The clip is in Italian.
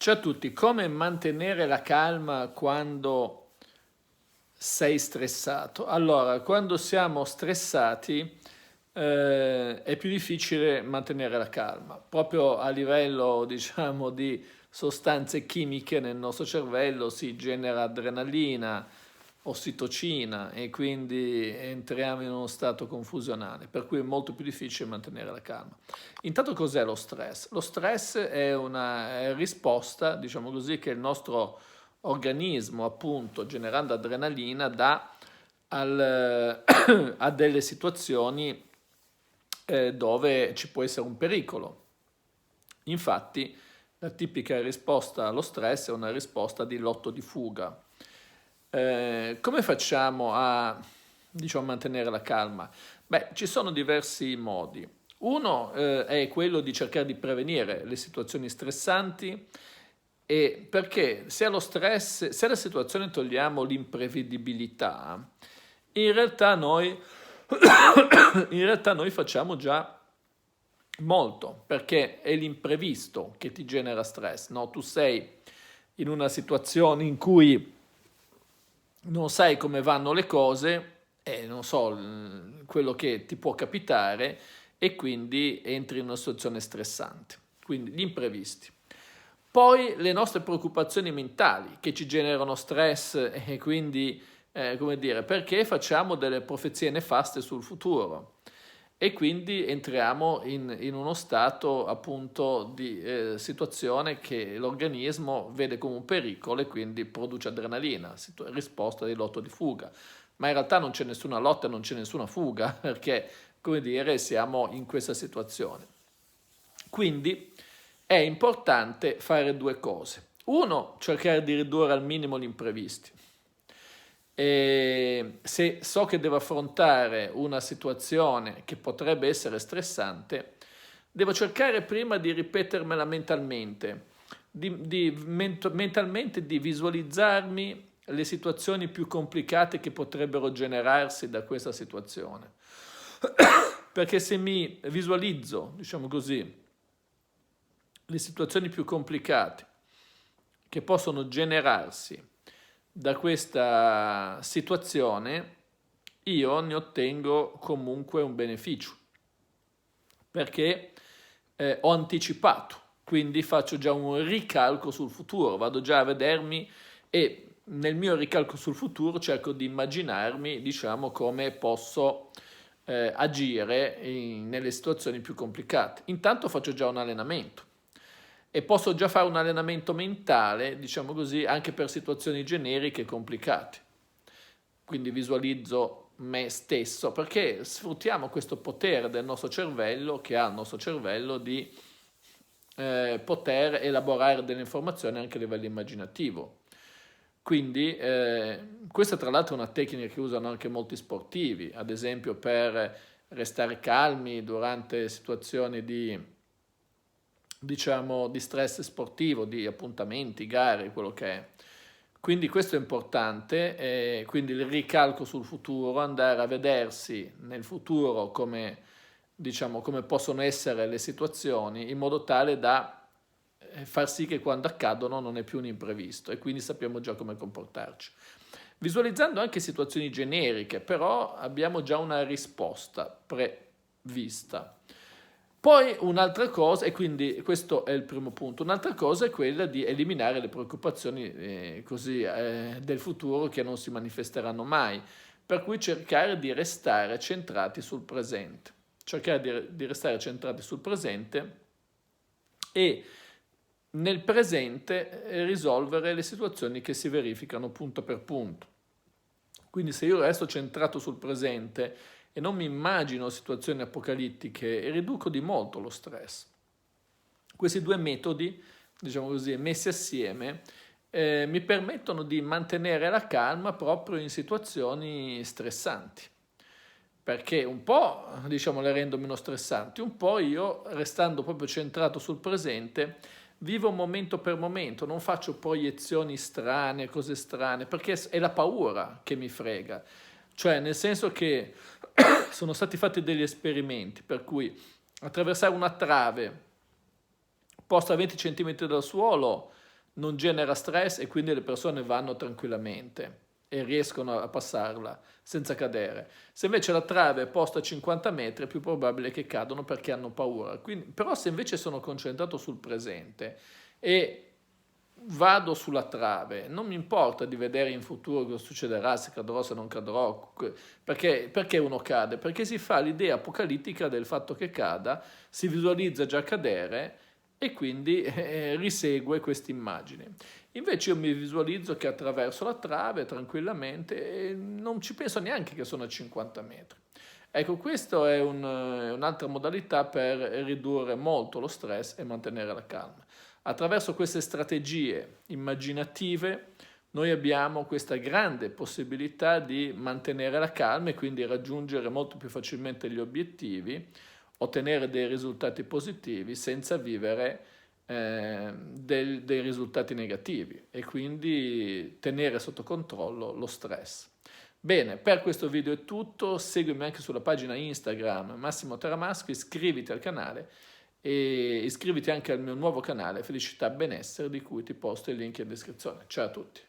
Ciao a tutti, come mantenere la calma quando sei stressato? Allora, quando siamo stressati è più difficile mantenere la calma, proprio a livello, diciamo, di sostanze chimiche nel nostro cervello si genera adrenalina, ossitocina e quindi entriamo in uno stato confusionale, per cui è molto più difficile mantenere la calma. Intanto cos'è lo stress? Lo stress è una risposta, diciamo così, che il nostro organismo, appunto, generando adrenalina, dà a delle situazioni dove ci può essere un pericolo. Infatti, la tipica risposta allo stress è una risposta di lotto di fuga. Come facciamo a, diciamo, mantenere la calma? Beh, ci sono diversi modi. Uno è quello di cercare di prevenire le situazioni stressanti e perché se allo stress, se alla situazione togliamo l'imprevedibilità, in realtà noi, in realtà noi facciamo già molto, perché è l'imprevisto che ti genera stress, no? Tu sei in una situazione in cui non sai come vanno le cose e non so quello che ti può capitare e quindi entri in una situazione stressante. Quindi gli imprevisti. Poi le nostre preoccupazioni mentali che ci generano stress e quindi, come dire, perché facciamo delle profezie nefaste sul futuro e quindi entriamo in uno stato appunto di situazione che l'organismo vede come un pericolo e quindi produce adrenalina, risposta di lotto di fuga. Ma in realtà non c'è nessuna lotta, non c'è nessuna fuga perché, come dire, siamo in questa situazione. Quindi è importante fare due cose. Uno, cercare di ridurre al minimo gli imprevisti. E se so che devo affrontare una situazione che potrebbe essere stressante, devo cercare prima di ripetermela mentalmente, mentalmente di visualizzarmi le situazioni più complicate che potrebbero generarsi da questa situazione. Perché se mi visualizzo, diciamo così, le situazioni più complicate che possono generarsi da questa situazione, io ne ottengo comunque un beneficio, perché ho anticipato, quindi faccio già un ricalco sul futuro, vado già a vedermi e nel mio ricalco sul futuro cerco di immaginarmi, diciamo, come posso agire nelle situazioni più complicate. Intanto faccio già un allenamento e posso già fare un allenamento mentale, diciamo così, anche per situazioni generiche complicate. Quindi visualizzo me stesso, perché sfruttiamo questo potere del nostro cervello, che ha il nostro cervello, di poter elaborare delle informazioni anche a livello immaginativo. Quindi questa tra l'altro è una tecnica che usano anche molti sportivi, ad esempio per restare calmi durante situazioni di, diciamo, di stress sportivo, di appuntamenti, gare, quello che è. Quindi questo è importante, quindi il ricalco sul futuro, andare a vedersi nel futuro come, diciamo, come possono essere le situazioni in modo tale da far sì che quando accadono non è più un imprevisto e quindi sappiamo già come comportarci. Visualizzando anche situazioni generiche, però abbiamo già una risposta prevista. Poi un'altra cosa, e quindi questo è il primo punto, un'altra cosa è quella di eliminare le preoccupazioni del futuro che non si manifesteranno mai, per cui cercare di restare centrati sul presente, cercare di restare centrati sul presente e nel presente risolvere le situazioni che si verificano punto per punto. Quindi se io resto centrato sul presente e non mi immagino situazioni apocalittiche, riduco di molto lo stress. Questi due metodi, diciamo così, messi assieme, mi permettono di mantenere la calma proprio in situazioni stressanti. Perché un po', diciamo, le rendo meno stressanti, un po' io, restando proprio centrato sul presente, vivo momento per momento, non faccio proiezioni strane, cose strane, perché è la paura che mi frega. Cioè, nel senso che sono stati fatti degli esperimenti per cui attraversare una trave posta a 20 cm dal suolo non genera stress e quindi le persone vanno tranquillamente e riescono a passarla senza cadere. Se invece la trave è posta a 50 metri è più probabile che cadono perché hanno paura. Quindi, però se invece sono concentrato sul presente e vado sulla trave, non mi importa di vedere in futuro cosa succederà, se cadrò, se non cadrò, perché uno cade? Perché si fa l'idea apocalittica del fatto che cada, si visualizza già cadere e quindi risegue questa immagine. Invece io mi visualizzo che attraverso la trave tranquillamente e non ci penso neanche che sono a 50 metri. Ecco, questa è un'altra modalità per ridurre molto lo stress e mantenere la calma. Attraverso queste strategie immaginative noi abbiamo questa grande possibilità di mantenere la calma e quindi raggiungere molto più facilmente gli obiettivi, ottenere dei risultati positivi senza vivere dei risultati negativi e quindi tenere sotto controllo lo stress. Bene, per questo video è tutto, seguimi anche sulla pagina Instagram Massimo Teramasco, iscriviti al canale e iscriviti anche al mio nuovo canale Felicità Benessere di cui ti posto il link in descrizione. Ciao a tutti!